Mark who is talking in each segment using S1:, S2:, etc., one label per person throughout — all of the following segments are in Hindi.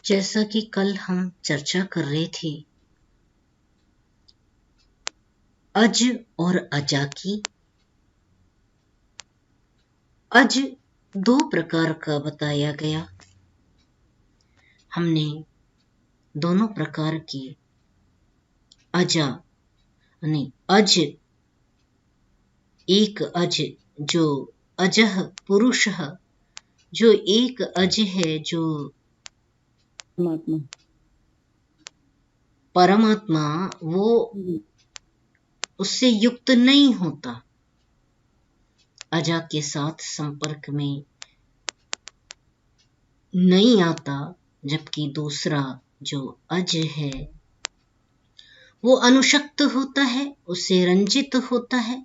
S1: जैसा कि कल हम चर्चा कर रहे थे अज और अजा की। अज दो प्रकार का बताया गया। हमने दोनों प्रकार की अजा यानी अज, एक अज जो अजह पुरुष है, जो एक अज है जो परमात्मा, वो उससे युक्त नहीं होता, अजा के साथ संपर्क में नहीं आता। जबकि दूसरा जो अज है वो अनुशक्त होता है, उससे रंजित होता है।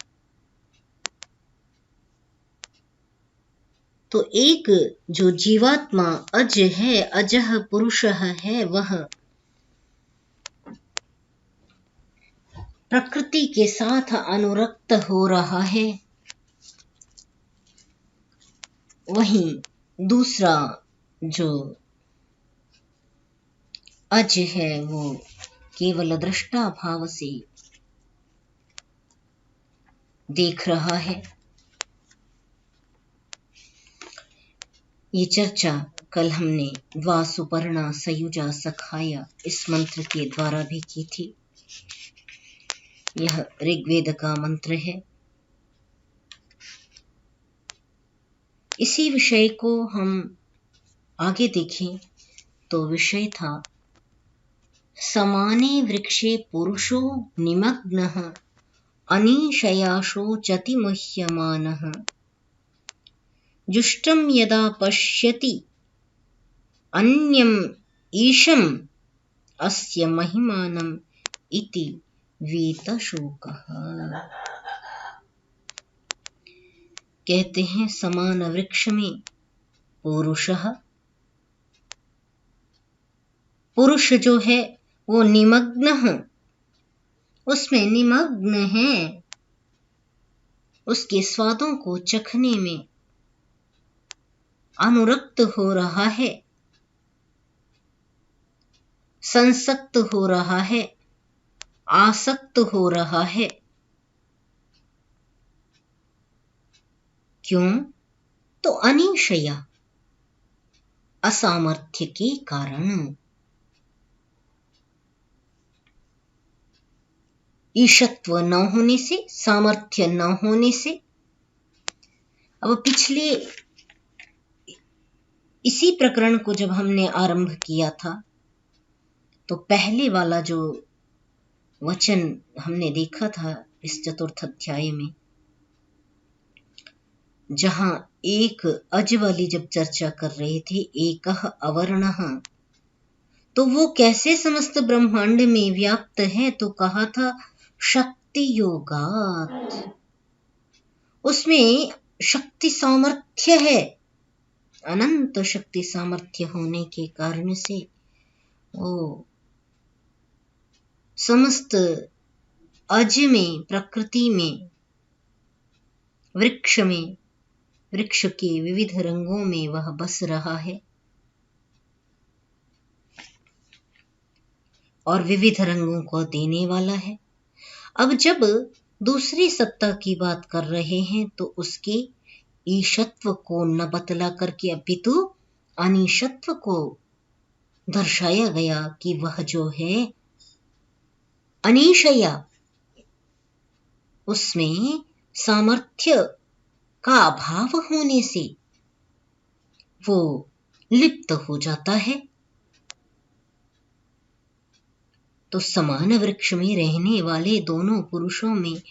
S1: तो एक जो जीवात्मा अज है, अजह पुरुष है, वह प्रकृति के साथ अनुरक्त हो रहा है। वहीं दूसरा जो अज है वो केवल दृष्टा भाव से देख रहा है। ये चर्चा कल हमने द्वा सुपर्णा सयुजा सखाया इस मंत्र के द्वारा भी की थी। यह ऋग्वेद का मंत्र है। इसी विषय को हम आगे देखें तो विषय था समाने वृक्षे पुरुषो निमग्नः अनीशया शोचति मुह्यमानः जुष्टं यदा पश्यति अन्यम् ईशम् अस्य महिमानम् इति वीतशोकः। कहते हैं समान वृक्ष में पुरुष जो है वो निमग्न है, उसमें निमग्न है, उसके स्वादों को चखने में अनुरक्त हो रहा है, संसक्त हो रहा है, आसक्त हो रहा है। क्यों? तो अनिशया, असामर्थ्य के कारण। ईशत्व न होने से, सामर्थ्य न होने से। अब पिछले इसी प्रकरण को जब हमने आरंभ किया था तो पहले वाला जो वचन हमने देखा था इस चतुर्थ अध्याय में, जहां एक अज वाली जब चर्चा कर रहे थे, एकह अवर्णः, तो वो कैसे समस्त ब्रह्मांड में व्याप्त है, तो कहा था शक्ति योगात। उसमें शक्ति सामर्थ्य है, अनंत शक्ति सामर्थ्य होने के कारण से वो समस्त अज में, प्रकृति में, वृक्ष में, वृक्ष के विविध रंगों में वह बस रहा है और विविध रंगों को देने वाला है। अब जब दूसरी सत्ता की बात कर रहे हैं तो उसके ईशत्व को न बतला करके अपितु अनीशत्व को दर्शाया गया कि वह जो है अनीशया, उसमें सामर्थ्य का अभाव होने से वो लिप्त हो जाता है। तो समान वृक्ष में रहने वाले दोनों पुरुषों में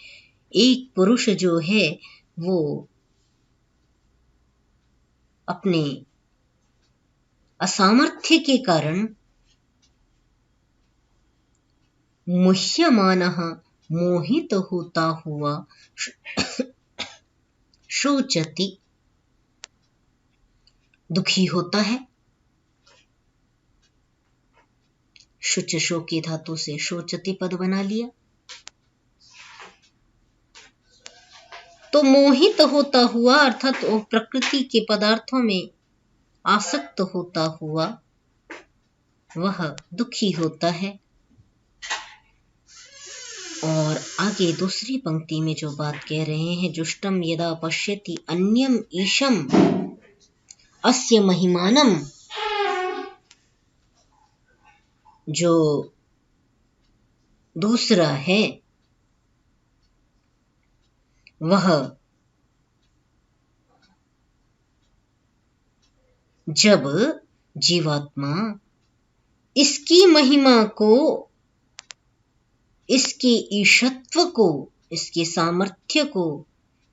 S1: एक पुरुष जो है वो अपने असामर्थ्य के कारण मुह्यमानः, मोहित होता हुआ, शोचति, दुखी होता है। शुच शो के धातु से शोचति पद बना लिया। तो मोहित होता हुआ अर्थात वो प्रकृति के पदार्थों में आसक्त होता हुआ वह दुखी होता है। और आगे दूसरी पंक्ति में जो बात कह रहे हैं, जुष्टम यदा पश्यति अन्यम ईशम अस्य महिमानम, जो दूसरा है वह जब जीवात्मा इसकी महिमा को, इसके ईशत्व को, इसके सामर्थ्य को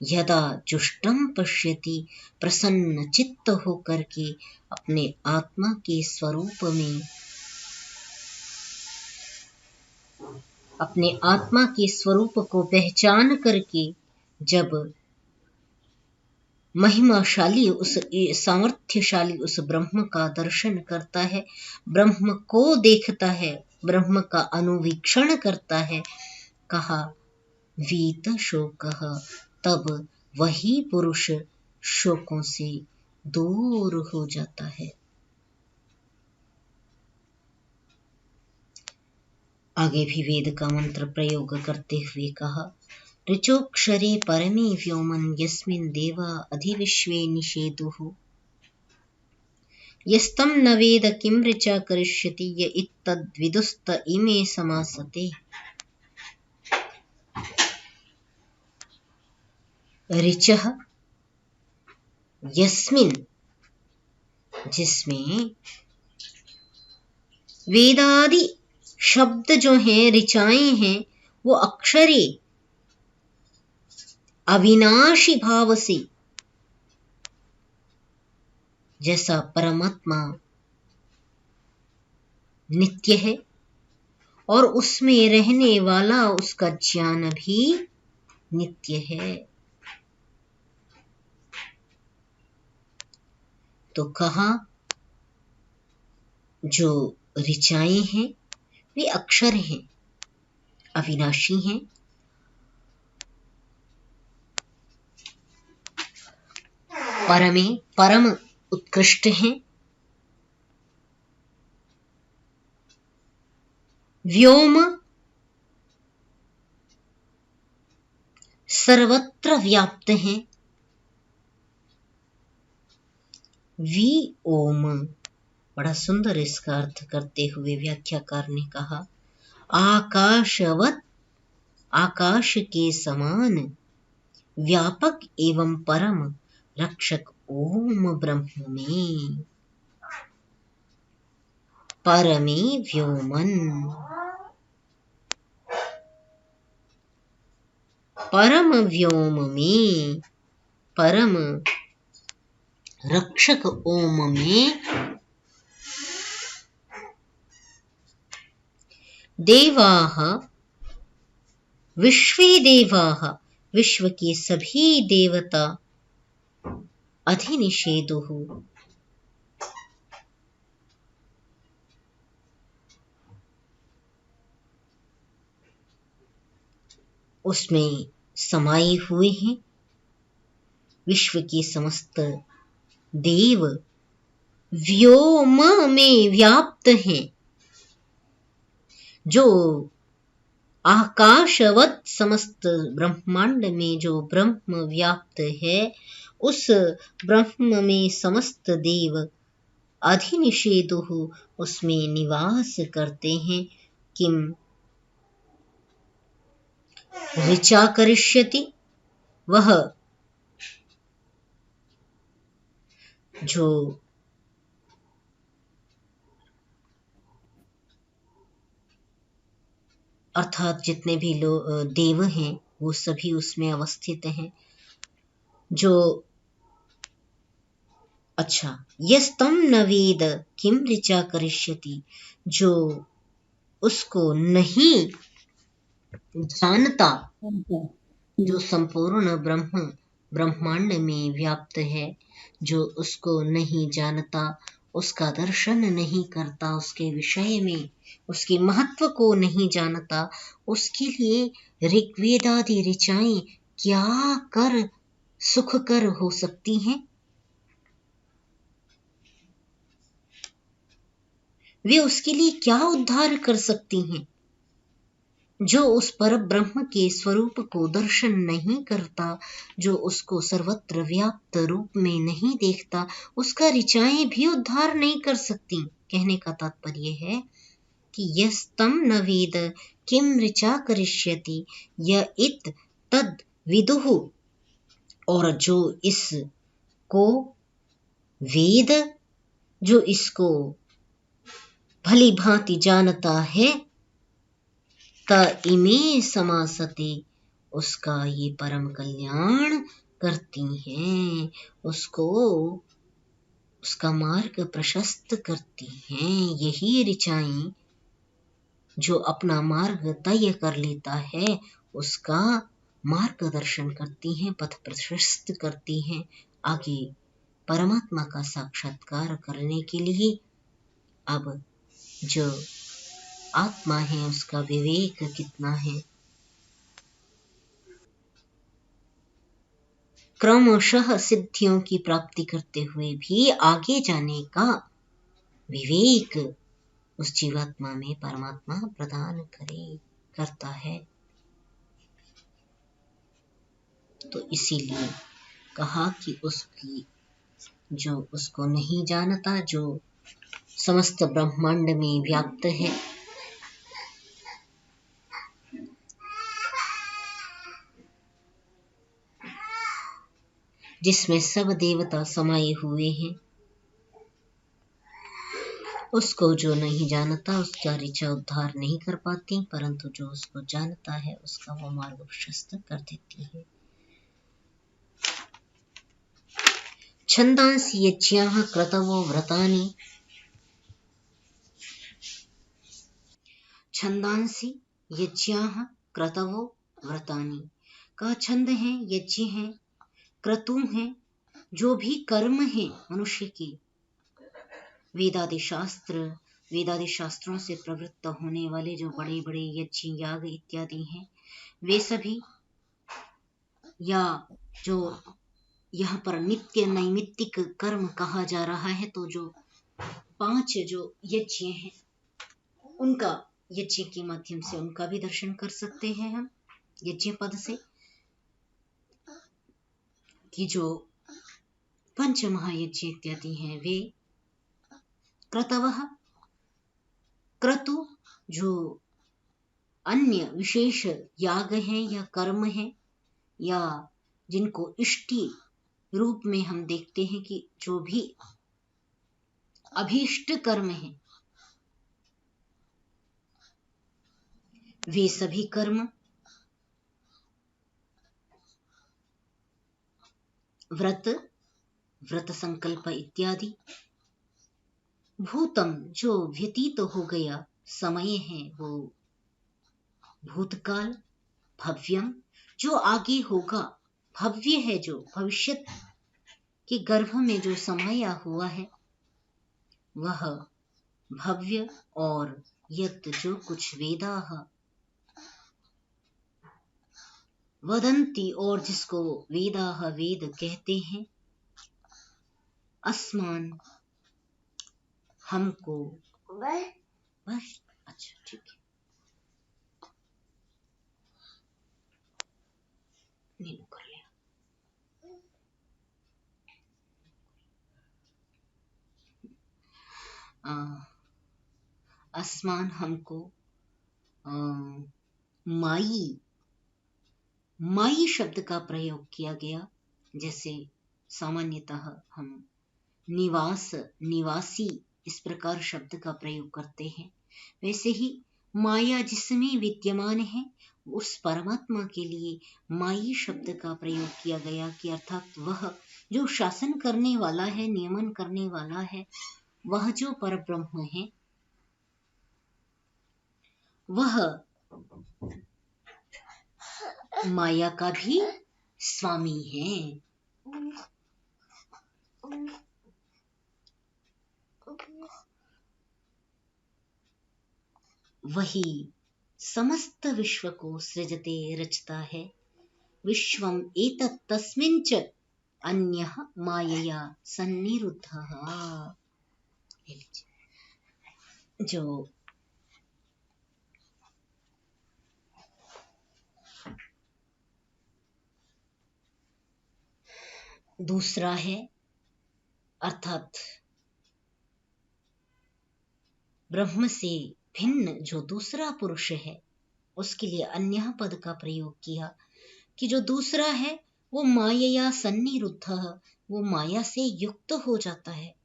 S1: यदा जुष्टम पश्यति, प्रसन्न चित्त होकर के अपने आत्मा के स्वरूप में, अपने आत्मा के स्वरूप को पहचान करके जब महिमाशाली, उस सामर्थ्यशाली उस ब्रह्म का दर्शन करता है, ब्रह्म को देखता है, ब्रह्म का अनुवीक्षण करता है, कहा वीत शोकः, तब वही पुरुष शोकों से दूर हो जाता है। आगे भी वेद का मंत्र प्रयोग करते हुए कहा, ऋचोक्षरे परमे व्योमन यस्मिन् देवा अधिविश्वे निषेदुः, यस्तम न वेद किं ऋचा करिष्यति य इत्तद्विदुस्त इमे समासते। ऋचः यस्मिन्, जिसमें, वेदादि शब्द जो हैं, ऋचाएं हैं, वो अक्षरे अविनाशी भाव से, जैसा परमात्मा नित्य है और उसमें रहने वाला उसका ज्ञान भी नित्य है, तो कहा जो ऋचाएं हैं वे अक्षर हैं, अविनाशी हैं, परम उत्कृष्ट हैं, व्योम सर्वत्र व्याप्त हैं, वी ओम, बड़ा सुंदर इसका अर्थ करते हुए व्याख्याकार ने कहा, आकाशवत, आकाश के समान व्यापक एवं परम रक्षक ओम ब्रह्म में, परमे व्योमन, परम व्योम में, परम रक्षक ओम में, देवाः, विश्वे देवाः, विश्व के सभी देवता, अधिनिषेधुः, उसमें समाये हुए हैं, विश्व के समस्त देव व्योम में व्याप्त हैं, जो आकाशवत समस्त ब्रह्मांड में जो ब्रह्म व्याप्त है, उस ब्रह्म में समस्त देव अधिनिषेधुः, उसमें निवास करते हैं, किम ऋचा करिष्यति, वह जो अर्थात जितने भी देव हैं वो सभी उसमें अवस्थित हैं, जो, अच्छा, यस्तम न वेद किम ऋचा करिष्यति, जो उसको नहीं जानता, जो संपूर्ण ब्रह्मांड में व्याप्त है, जो उसको नहीं जानता, उसका दर्शन नहीं करता, उसके विषय में उसके महत्व को नहीं जानता, उसके लिए ऋग्वेदादि ऋचाएं क्या कर सुखकर हो सकती हैं। वे उसके लिए क्या उद्धार कर सकती हैं? जो उस पर ब्रह्म के स्वरूप को दर्शन नहीं करता, जो उसको सर्वत्र व्याप्त रूप में नहीं देखता, उसका ऋचाएं भी उद्धार नहीं कर सकती। कहने का तात्पर्य है कि यस्तम न वेद किम ऋचा करिष्यति य इत तद विदुः, और जो इसको वेद, जो इसको भली भांति जानता है, त इमे समासते, उसका ये परम कल्याण करती हैं, उसको उसका मार्ग प्रशस्त करती हैं। यही ऋचाएं, जो अपना मार्ग तय कर लेता है, उसका मार्गदर्शन करती हैं, पथ प्रशस्त करती हैं आगे परमात्मा का साक्षात्कार करने के लिए। अब जो आत्मा है उसका विवेक कितना है, क्रमशः सिद्धियों की प्राप्ति करते हुए भी आगे जाने का विवेक उस जीवात्मा में परमात्मा प्रदान करता है। तो इसीलिए कहा कि उसकी, जो उसको नहीं जानता, जो समस्त ब्रह्मांड में व्याप्त है, जिसमें सब देवता समाये हुए हैं, उसको जो नहीं जानता उसका ऋचा उद्धार नहीं कर पाती, परंतु जो उसको जानता है उसका वो मार्ग प्रशस्त कर देती है। छंदांसि यज्ञाः क्रतवो व्रतानि, छंदांसि यज्ञाः क्रतवो व्रतानि का छंद है, यज्ञ है, क्रतु है, जो भी कर्म है मनुष्य के, वेदादि शास्त्रों से प्रवृत्त होने वाले जो बड़े बड़े यज्ञ याग इत्यादि हैं, वे सभी, या जो यहाँ पर नित्य नैमित्तिक कर्म कहा जा रहा है, तो जो 5 जो यज्ञ हैं उनका, यज्ञ के माध्यम से उनका भी दर्शन कर सकते हैं हम यज्ञ पद से, कि जो 5 महायज्ञ इत्यादि हैं वे क्रतवः, क्रतु जो अन्य विशेष याग हैं या कर्म हैं, या जिनको इष्टि रूप में हम देखते हैं कि जो भी अभीष्ट कर्म हैं, वे सभी कर्म, व्रत संकल्प इत्यादि, भूतम जो व्यतीत हो गया समय है वो भूतकाल, भव्यम जो आगे होगा, भव्य है जो भविष्यत के गर्भ में जो समाया हुआ है वह भव्य, और यत जो कुछ वेदाः वदन्ति, और जिसको वेदाः वेद कहते हैं, अस्मान हमको, बस अच्छा ठीक है, नीलू कर लिया। अस्मान हमको माई शब्द का प्रयोग किया गया, जैसे सामान्यतः हम निवास, निवासी इस प्रकार शब्द का प्रयोग करते हैं, वैसे ही माया जिसमें विद्यमान है उस परमात्मा के लिए माई शब्द का प्रयोग किया गया, कि अर्थात वह जो शासन करने वाला है, नियमन करने वाला है, वह जो परब्रह्म है वह माया का भी स्वामी है। वही समस्त विश्व को सृजते रचता है। विश्वम एतत् तस्मिन् च अन्यः मायया सन्निरुद्धः। जो दूसरा है, अर्थात ब्रह्म से भिन्न जो दूसरा पुरुष है, उसके लिए अन्य पद का प्रयोग किया कि जो दूसरा है वो मायया सन्निरुद्ध, वो माया से युक्त हो जाता है,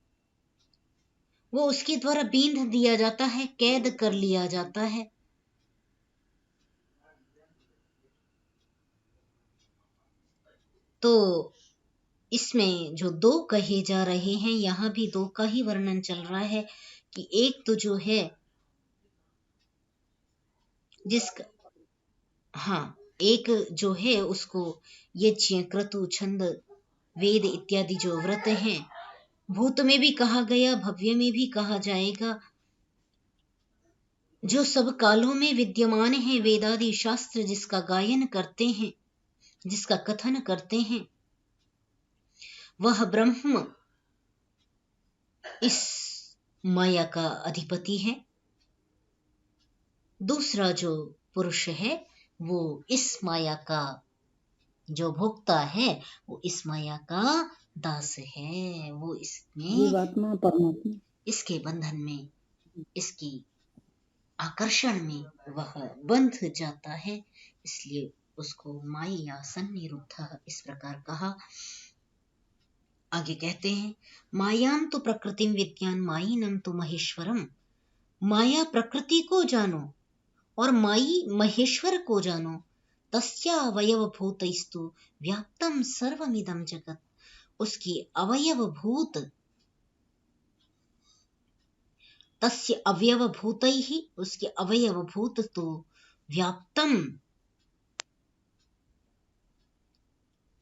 S1: वो उसके द्वारा बींध दिया जाता है, कैद कर लिया जाता है। तो इसमें जो दो कहे जा रहे हैं, यहां भी दो का ही वर्णन चल रहा है कि एक तो जो है जिसका, हाँ, एक जो है उसको यज्ञ क्रतु छंद वेद इत्यादि जो व्रत हैं, भूत में भी कहा गया, भव्य में भी कहा जाएगा, जो सब कालों में विद्यमान है, वेदादि शास्त्र जिसका गायन करते हैं, जिसका कथन करते हैं, वह ब्रह्म इस माया का अधिपति है। दूसरा जो पुरुष है वो इस माया का जो भोक्ता है, वो इस माया का दास है, वो इसमें
S2: जीवात्मा परमात्मा
S1: इसके बंधन में, इसकी आकर्षण में वह बंध जाता है, इसलिए उसको माया सन्निरुद्ध इस प्रकार कहा। आगे कहते हैं, मायाम तो प्रकृतिम विद्यान मायिनम तो महेश्वरम, माया प्रकृति को जानो और माई महेश्वर को जानो, तस्या अवयव भूतैस्तु व्याप्तम सर्वमिदं जगत, उसकी अवयव भूत, तस्य अवयव भूतैः, उसके अवयव भूत तो व्याप्तम,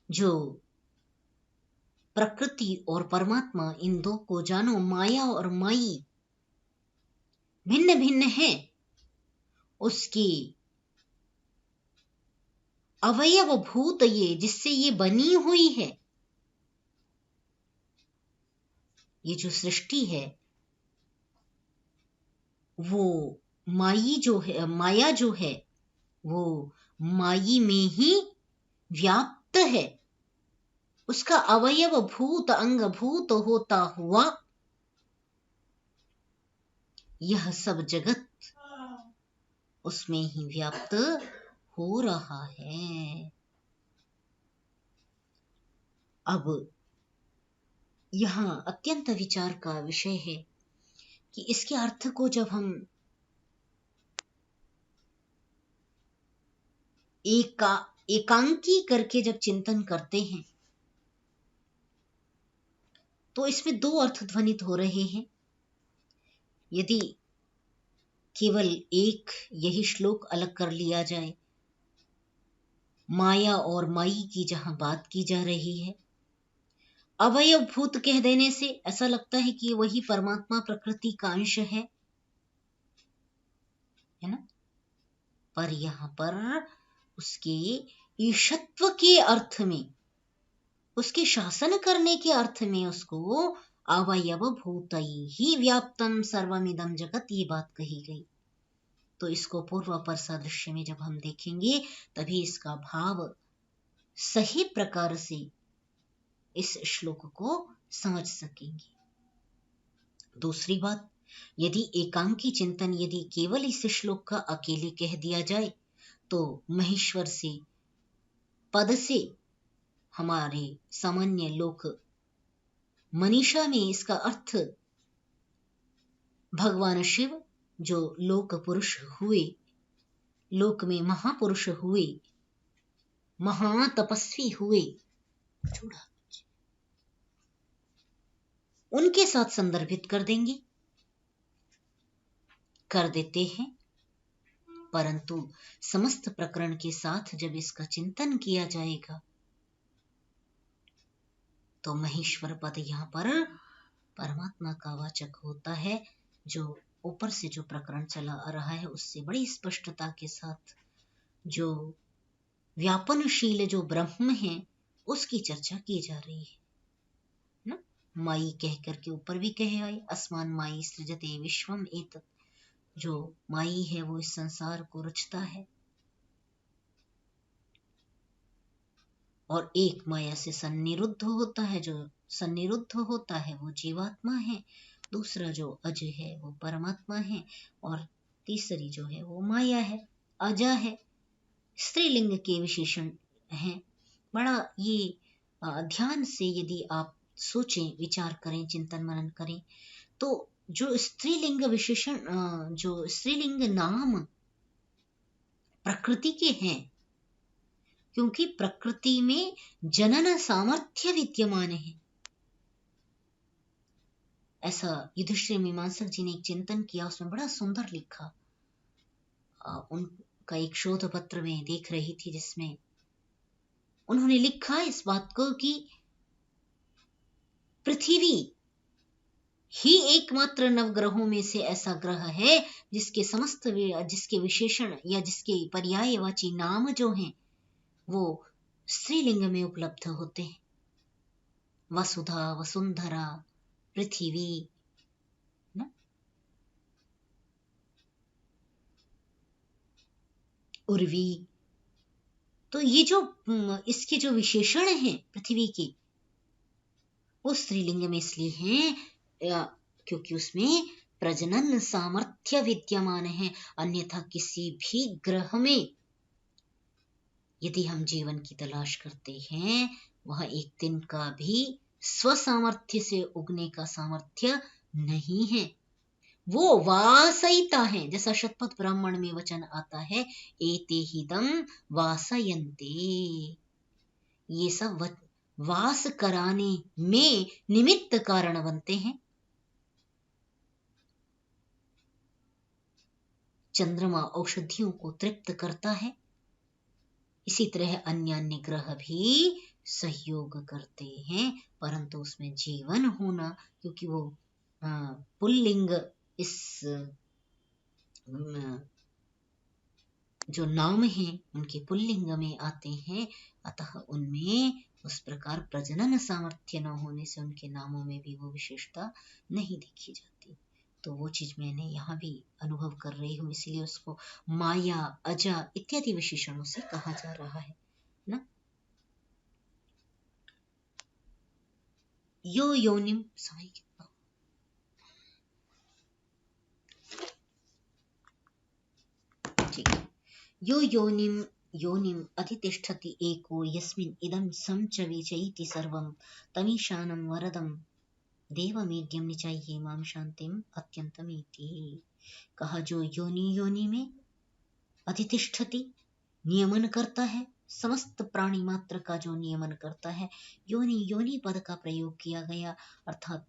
S1: जो प्रकृति और परमात्मा इन दो को जानो, माया और माई भिन्न भिन्न है, उसकी अवयव भूत, ये जिससे ये बनी हुई है, ये जो सृष्टि है वो माई जो है, माया जो है वो माई में ही व्याप्त है, उसका अवयव भूत अंग भूत होता हुआ यह सब जगत उसमें ही व्याप्त हो रहा है। अब यहां अत्यंत विचार का विषय है कि इसके अर्थ को जब हम एकांकी करके जब चिंतन करते हैं तो इसमें दो अर्थ ध्वनित हो रहे हैं। यदि केवल एक यही श्लोक अलग कर लिया जाए, माया और माई की जहां बात की जा रही है, अवयव भूत कह देने से ऐसा लगता है कि वही परमात्मा प्रकृति का अंश है ना? पर यहां पर उसके ईशत्व के अर्थ में, उसके शासन करने के अर्थ में उसको अवयव भूतई ही व्याप्तम सर्वमिदं जगत, ये बात कही गई। तो इसको पूर्वापर सादृश्य में जब हम देखेंगे तभी इसका भाव सही प्रकार से इस श्लोक को समझ सकेंगे। दूसरी बात, यदि एकांकी चिंतन यदि केवल इस श्लोक का अकेले कह दिया जाए तो महेश्वर से पद से हमारे सामान्य लोक मनीषा में इसका अर्थ भगवान शिव जो लोक पुरुष हुए, लोक में महापुरुष हुए, महातपस्वी हुए, उनके साथ संदर्भित कर देंगे, कर देते हैं। परंतु समस्त प्रकरण के साथ जब इसका चिंतन किया जाएगा तो महेश्वर पद यहां पर परमात्मा का वाचक होता है। जो ऊपर से जो प्रकरण चला आ रहा है उससे बड़ी स्पष्टता के साथ जो व्यापनशील जो ब्रह्म है उसकी चर्चा की जा रही है ना? माई कह करके ऊपर भी कहे आए, अस्मान माई सृजते विश्वम एतत्, जो माई है वो इस संसार को रचता है और एक माया से सन्निरुद्ध होता है। जो सन्निरुद्ध होता है वो जीवात्मा है, दूसरा जो अज है वो परमात्मा है, और तीसरी जो है वो माया है, अजा है। स्त्रीलिंग के विशेषण हैं। बड़ा ये ध्यान से यदि आप सोचें, विचार करें, चिंतन मनन करें, तो जो स्त्रीलिंग विशेषण, जो स्त्रीलिंग नाम प्रकृति के हैं, क्योंकि प्रकृति में जनन सामर्थ्य विद्यमान है। ऐसा युधिष्ठिर मीमांसक जी ने एक चिंतन किया, उसमें बड़ा सुंदर लिखा। उनका एक शोध पत्र में देख रही थी, जिसमें उन्होंने लिखा इस बात को कि पृथ्वी ही एकमात्र नवग्रहों में से ऐसा ग्रह है जिसके विशेषण या जिसके पर्यायवाची नाम जो हैं वो स्त्रीलिंग में उपलब्ध होते हैं। वसुधा, वसुंधरा, पृथ्वी ना, उर्वी। तो ये जो इसके जो विशेषण हैं पृथ्वी के, वो स्त्रीलिंग में इसलिए हैं क्योंकि उसमें प्रजनन सामर्थ्य विद्यमान है। अन्यथा किसी भी ग्रह में यदि हम जीवन की तलाश करते हैं, वह एक दिन का भी स्वसामर्थ्य से उगने का सामर्थ्य नहीं है। वो वासयिता है, जैसा शतपथ ब्राह्मण में वचन आता है, एते हिदम वासयन्ते। ये सब वास कराने में निमित्त कारण बनते हैं। चंद्रमा औषधियों को तृप्त करता है, इसी तरह अन्य अन्य ग्रह भी सहयोग करते हैं, परंतु उसमें जीवन होना, क्योंकि वो पुल्लिंग इस जो नाम हैं उनके पुल्लिंग में आते हैं, अतः उनमें उस प्रकार प्रजनन सामर्थ्य न होने से उनके नामों में भी वो विशेषता नहीं देखी जाती। तो वो चीज मैंने यहाँ भी अनुभव कर रही हूँ, इसलिए उसको माया, अजा इत्यादि विशेषणों से कहा जा रहा है ना। यो योनिम, समय कितना, ठीक है। यो योनिम योनिम अधितिष्ठति एको यस्मिन् इदं संचविचैति सर्वं तमीशानं वरदं देवमेद्यम निचाइये माम शांतिम अत्यंतमेति। कहा जो योनि में अधितिष्ठति, नियमन करता है, समस्त प्राणी मात्र का जो नियमन करता है। योनि पद का प्रयोग किया गया, अर्थात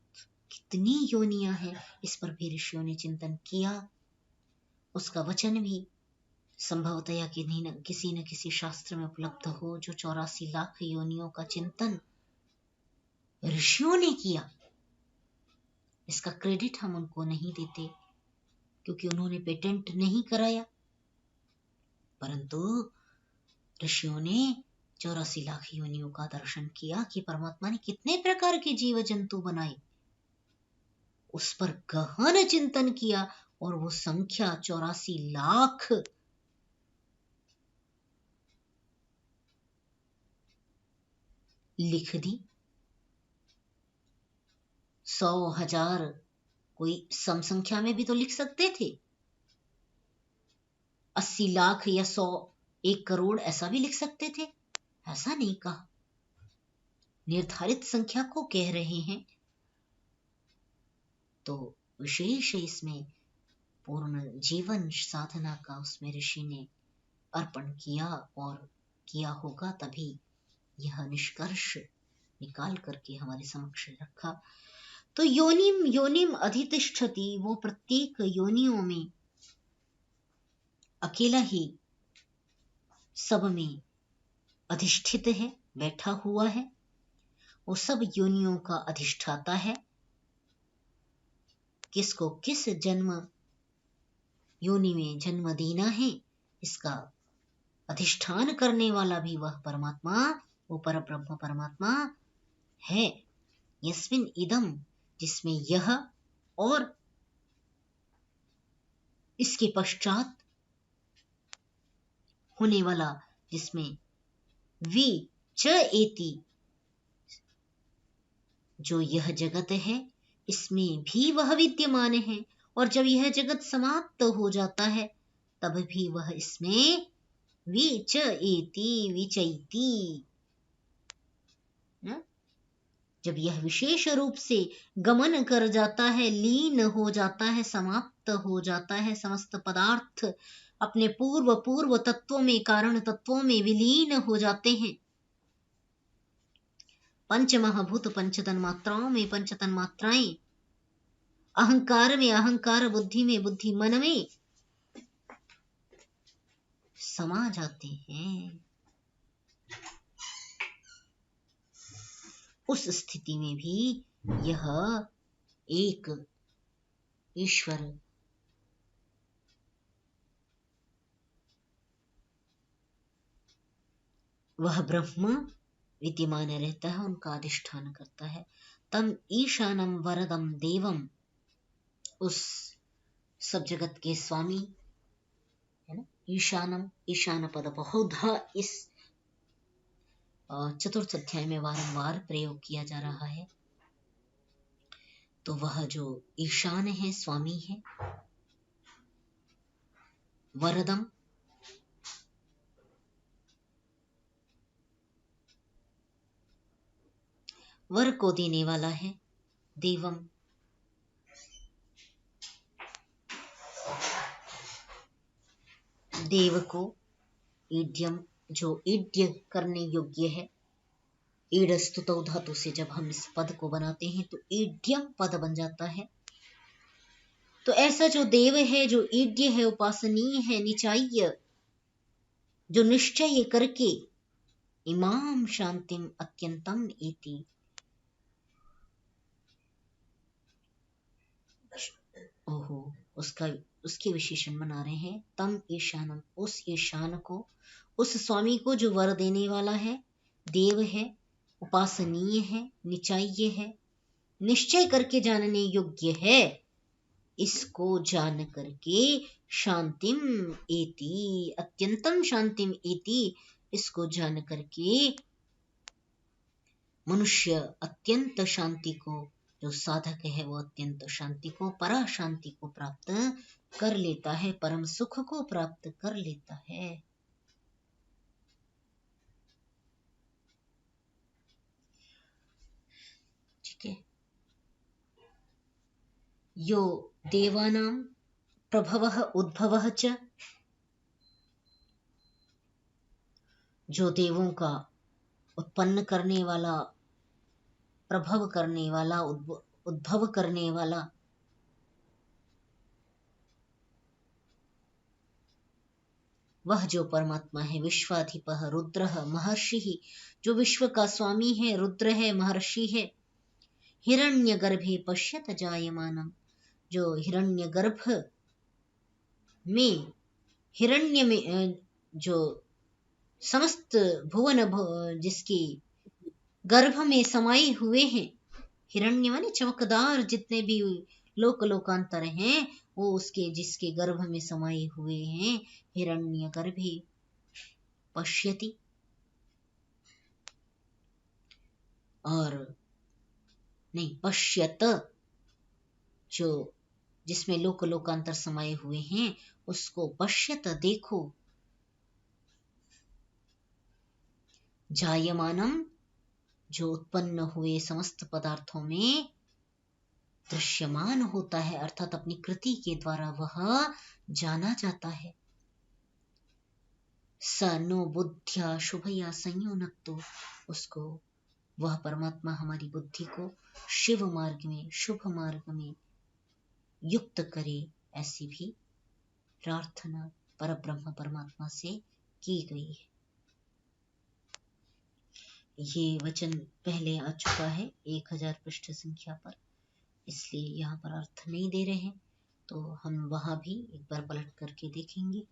S1: कितनी योनियां हैं इस पर भी ऋषियों ने चिंतन किया। उसका वचन भी संभवतया किसी न किसी शास्त्र में उपलब्ध हो, जो 84 लाख योनियों का चिंतन ऋषियों ने किया। इसका क्रेडिट हम उनको नहीं देते, क्योंकि उन्होंने पेटेंट नहीं कराया, परंतु ऋषियों ने 84 लाख योनियों का दर्शन किया कि परमात्मा ने कितने प्रकार के जीव जंतु बनाए, उस पर गहन चिंतन किया, और वो संख्या 84 लाख लिख दी। 100,000 कोई सम संख्या में भी तो लिख सकते थे, 80 लाख या 100, 1 करोड़ ऐसा भी लिख सकते थे। ऐसा नहीं कहा, निर्धारित संख्या को कह रहे हैं। तो विशेष इसमें पूर्ण जीवन साधना का उसमें ऋषि ने अर्पण किया, और किया होगा, तभी यह निष्कर्ष निकाल करके हमारे समक्ष रखा। तो योनिम अधितिष्ठति, वो प्रत्येक योनियों में अकेला ही सब में अधिष्ठित है, बैठा हुआ है। वो सब योनियों का अधिष्ठाता है। किसको किस जन्म योनि में जन्म देना है, इसका अधिष्ठान करने वाला भी वह परमात्मा, वो परब्रह्म परमात्मा है। यस्मिन इदम, जिसमें यह, और इसके पश्चात होने वाला, जिसमें वि च एति, जो यह जगत है इसमें भी वह विद्यमान है, और जब यह जगत समाप्त हो जाता है तब भी वह इसमें विच एति विचैति। जब यह विशेष रूप से गमन कर जाता है, लीन हो जाता है, समाप्त हो जाता है, समस्त पदार्थ अपने पूर्व तत्वों में, कारण तत्वों में विलीन हो जाते हैं। पंच महाभूत पंच तन्मात्राओं में पंच तन्मात्राएं, अहंकार में अहंकार, बुद्धि में बुद्धि, मन में समा जाते हैं। उस स्थिति में भी यह एक ईश्वर वह ब्रह्म विद्यमान रहता है, उनका अधिष्ठान करता है। तम ईशानम वरदम देवम, उस सब जगत के स्वामी है ना। ईशानम, ईशान पद बहुधा इस चतुर्थ अध्याय में बारंबार प्रयोग किया जा रहा है। तो वह जो ईशान है, स्वामी है। वरदम, वर को देने वाला है। देवम, देव को। ईड्यम, जो ईड्य करने योग्य है। ईडस्तुतौ धातु से जब हम इस पद को बनाते हैं तो ईड्यम पद बन जाता है। तो ऐसा जो देव है, जो ईड्य है, उपासनीय है, निचाय्य, जो निश्चय करके इमाम शांतिम अत्यंतम इति, ओहो, उसके विशेषण बना रहे हैं। तम ईशानम, उस ईशान को, उस स्वामी को जो वर देने वाला है, देव है, उपासनीय है, निचाय्य है, निश्चय करके जानने योग्य है। इसको जान करके शांतिम एति, अत्यंतम शांतिम एति, इसको जान करके मनुष्य अत्यंत शांति को, जो साधक है वो अत्यंत शांति को, परा शांति को प्राप्त कर लेता है, परम सुख को प्राप्त कर लेता है। ठीक है। यो देवानां प्रभवः उद्भवः च, जो देवों का उत्पन्न करने वाला, प्रभव करने वाला, उद्भव करने वाला, वह जो परमात्मा है। विश्वाधिपः रुद्रः महर्षि, जो विश्व का स्वामी है, रुद्र है, महर्षि है। हिरण्यगर्भे पश्यत जायमानम, जो हिरण्यगर्भ में, हिरण्य में, जो समस्त भुवन जिसकी गर्भ में समाये हुए हैं। हिरण्य माने चमकदार, जितने भी लोक लोकांतर हैं वो उसके, जिसके गर्भ में समाये हुए हैं। हिरण्य गर्भे पश्यति, और नहीं, पश्यत, जो जिसमें लोक लोकांतर समाये हुए हैं उसको पश्यत, देखो। जायमानम, जो उत्पन्न हुए समस्त पदार्थों में दृश्यमान होता है, अर्थात अपनी कृति के द्वारा वह जाना जाता है। स नो बुद्ध्या शुभया संयोनक्तो, उसको, वह परमात्मा हमारी बुद्धि को शिव मार्ग में, शुभ मार्ग में युक्त करे, ऐसी भी प्रार्थना परब्रह्म परमात्मा से की गई है। ये वचन पहले आ चुका है 1000 पृष्ठ संख्या पर, इसलिए यहाँ पर अर्थ नहीं दे रहे हैं, तो हम वहां भी एक बार पलट करके देखेंगे,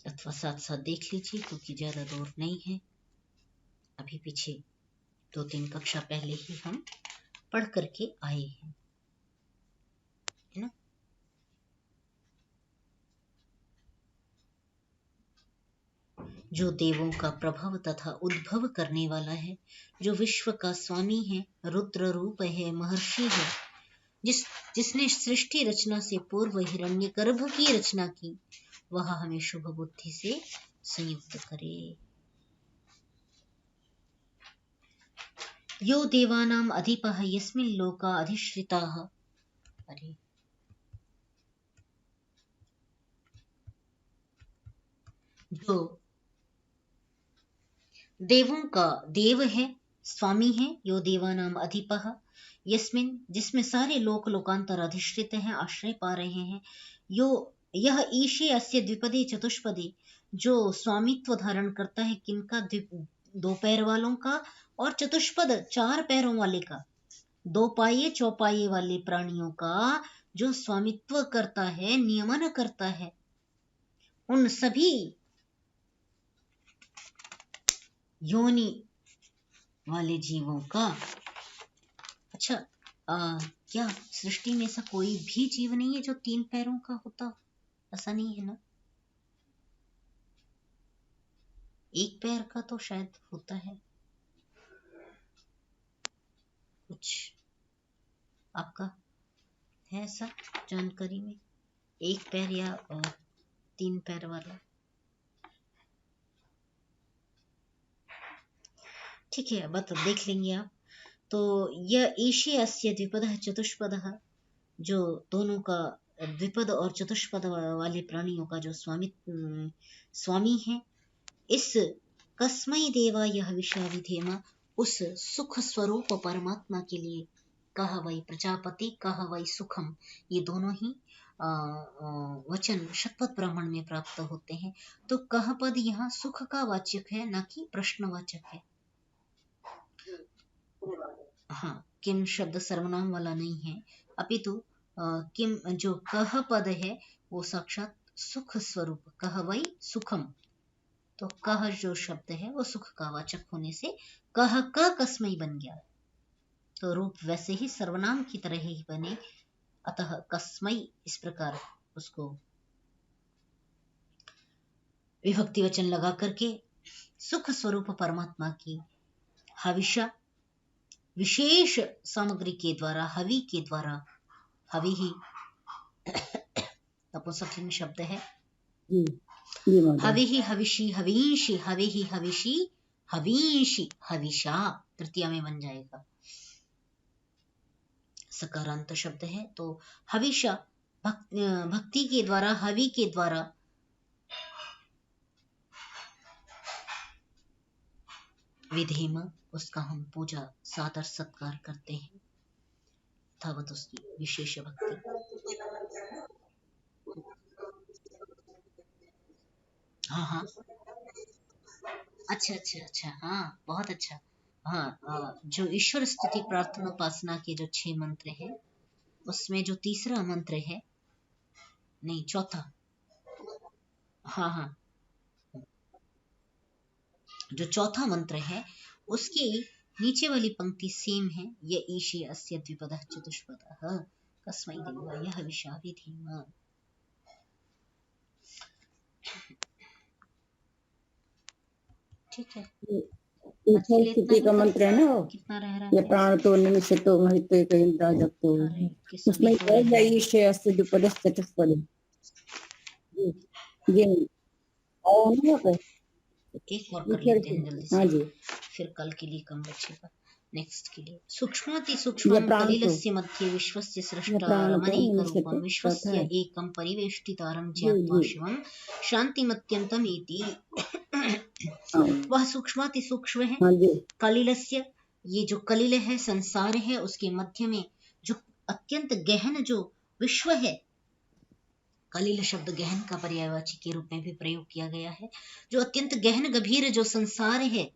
S1: अथवा साथ साथ देख लीजिए, क्योंकि ज्यादा दूर नहीं है। अभी पीछे 2-3 कक्षा पहले ही हम पढ़ करके आए हैं। जो देवों का प्रभव तथा उद्भव करने वाला है, जो विश्व का स्वामी है, रुद्र रूप है, महर्षि है, जिसने सृष्टि रचना से पूर्व हिरण्यगर्भ की रचना की, वह हमें शुभ बुद्धि से संयुक्त करे। यो देवानां अधिपः यस्मिन् लोका अधिश्रिताः। अरे जो देवों का देव है, स्वामी है, यो देवानाम अधिपः यस्मिन, जिसमें सारे लोक लोकांतर अधिष्ठित हैं, आश्रय पा रहे हैं। यो यह ईशे अस्य द्विपदे चतुष्पदे, जो स्वामित्व धारण करता है किनका, दो पैर वालों का, और चतुष्पद चार पैरों वाले का, दो पाये चौपाये वाले प्राणियों का जो स्वामित्व करता है, नियमन करता है, उन सभी योनि वाले जीवों का। अच्छा, क्या सृष्टि में ऐसा कोई भी जीव नहीं है जो तीन पैरों का होता? ऐसा नहीं है ना? एक पैर का तो शायद होता है। कुछ आपका है ऐसा जानकारी में, एक पैर या तीन पैर वाला? ठीक है, बस देख लेंगे आप। तो यह ईशे अस्य द्विपदः चतुष्पदः, जो दोनों का द्विपद और चतुष्पद वाले प्राणियों का जो स्वामी है, इस कस्मै देवा यह विषय विधेम, उस सुख स्वरूप परमात्मा के लिए, कह वै प्रजापति कह वै सुखम, ये दोनों ही वचन शतपथ ब्राह्मण में प्राप्त होते हैं। तो कह पद यहाँ सुख का वाचक है, न कि प्रश्नवाचक है। हाँ, किम शब्द सर्वनाम वाला नहीं है, अपितु किम जो कह पद है वो साक्षात सुख स्वरूप, कह वै सुखम। तो कह जो शब्द है वो सुख का वाचक होने से कह का कस्मै बन गया, तो रूप वैसे ही सर्वनाम की तरह ही बने, अतः कस्मै इस प्रकार उसको विभक्ति वचन लगा करके सुख स्वरूप परमात्मा की हविषा विशेष सामग्री के द्वारा, हवि के द्वारा, हवि ही नपुंसकलिंग शब्द है, हवि ही हविषी हवींषि, हवि ही हविषी हवींषि, हविषा तृतीया में बन जाएगा, सकारांत शब्द है। तो हविषा भक्ति के द्वारा, हवि के द्वारा विधेम, उसका हम पूजा सादर सत्कार करते हैं, तावत उसकी विशेष भक्ति। हाँ हाँ, अच्छा अच्छा अच्छा, हाँ बहुत अच्छा। हाँ, जो ईश्वर स्तुति प्रार्थना उपासना के जो 6 मंत्र हैं, उसमें जो तीसरा मंत्र है, नहीं चौथा, हाँ हाँ, जो चौथा मंत्र है उसकी नीचे वाली पंक्ति सेम है, ये ईशे अस्य द्विपदः चतुष्पदः कस्मै देवाय हविषा विधेम। ठीक है,
S2: स्थिति का मंत्र है ना,
S1: कितना रह रहा
S2: ये
S1: है?
S2: प्राण तो निमिष तो महित कहिंदा जब तो, उसमें है ईशे अस्य द्विपदः चतुष्पदः। जी और नहीं होता,
S1: एक और कर लेते हैं जल्दी से।
S2: हाँ जी,
S1: फिर कल के लिए कम बचेगा, नेक्स्ट के लिए। सूक्ष्माति सूक्ष्मं कलिलस्य मध्ये विश्वस्य सृष्टारमनेकरूपं विश्वस्य एकं परिवेष्टितारं ज्ञात्वा शिवं शान्तिमत्यन्तमेति। वह सूक्ष्माति सूक्ष्म है, कलिलस्य, ये जो कलिल है संसार है, उसके मध्य में जो अत्यंत गहन जो विश्व है, कलिल शब्द गहन का पर्यायवाची के रूप में भी प्रयोग किया गया है, जो अत्यंत गहन गंभीर जो संसार है,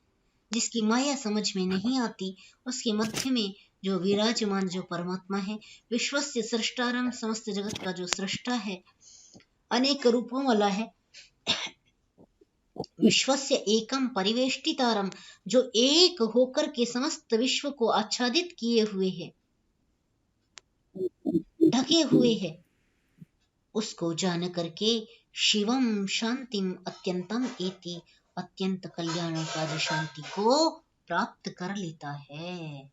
S1: जिसकी माया समझ में नहीं आती, उसके मध्य में जो विराजमान जो परमात्मा है, विश्वस्य सृष्टारम, समस्त जगत का जो सृष्टा है, अनेक रूपों वाला है, विश्वस्य एकम परिवेष्टितारम, जो एक होकर के समस्त विश्व को आच्छादित किए हुए है, ढके हुए है, उसको जान करके शिवम शांतिम अत्यंतम एति, अत्यंत कल्याणकारी शांति को प्राप्त कर लेता है।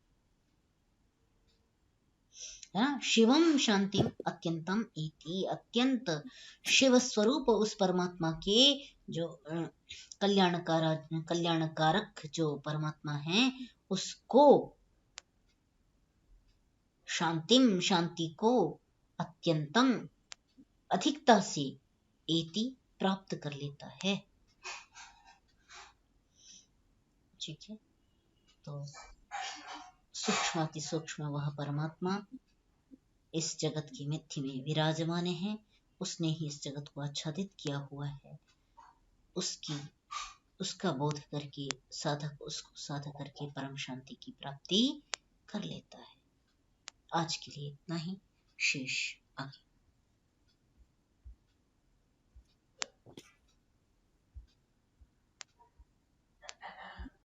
S1: शिवम शांति अत्यंतम इति, अत्यंत शिव स्वरूप उस परमात्मा के जो कल्याणकारक जो परमात्मा है, उसको शांतिम शांति को अत्यंतम अधिकता से इति प्राप्त कर लेता है। ठीक है, तो सूक्ष्माति सूक्ष्म वह परमात्मा इस जगत की मिथ्य में विराजमान है। उसने ही इस जगत को आच्छादित किया हुआ है। उसका बोध करके साधक उसको साधक करके परम शांति की प्राप्ति कर लेता है। आज के लिए इतना ही, शेष आगे।